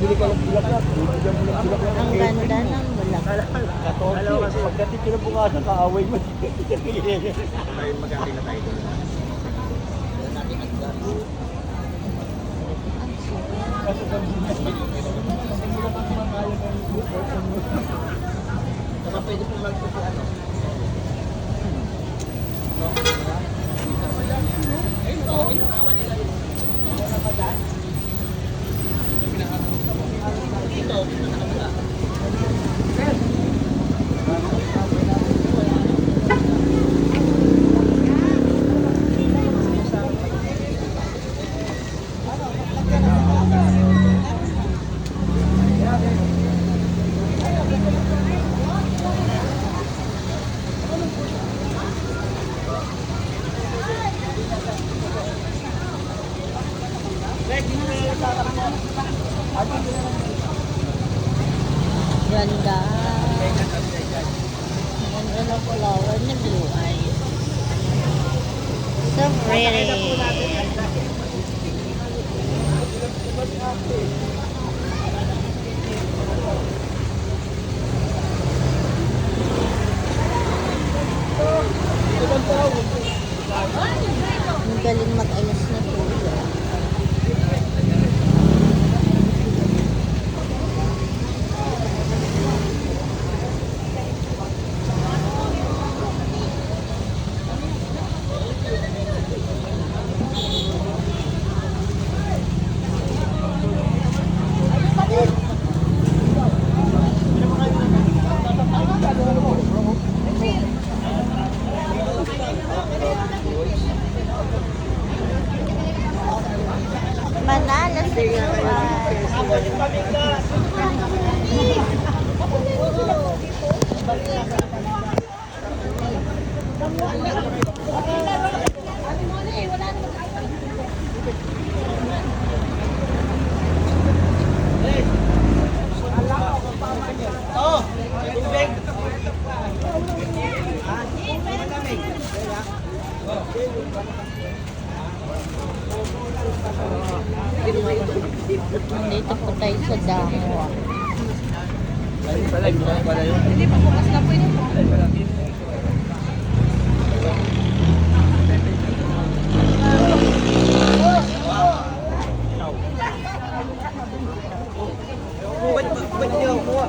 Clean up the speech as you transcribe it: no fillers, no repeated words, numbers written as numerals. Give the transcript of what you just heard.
bibili ka ng bulaklak. Bibigyan mo ng bulaklak. Ang ganda ng bulaklak. Alam mo kasi pagdating kinabukasan, kaaway mo. Ay, magaling na tayo doon. Kasi sa Saka pwede po mag-puti ano. Ganda. Ganda ng flower ni Blue Eyes. So pretty. Ang galing mag-ayos na kuya. Manalo si Nandito po tayo sa Dangwa. Hindi pa bukas na po yun. Ba't niyo kuha?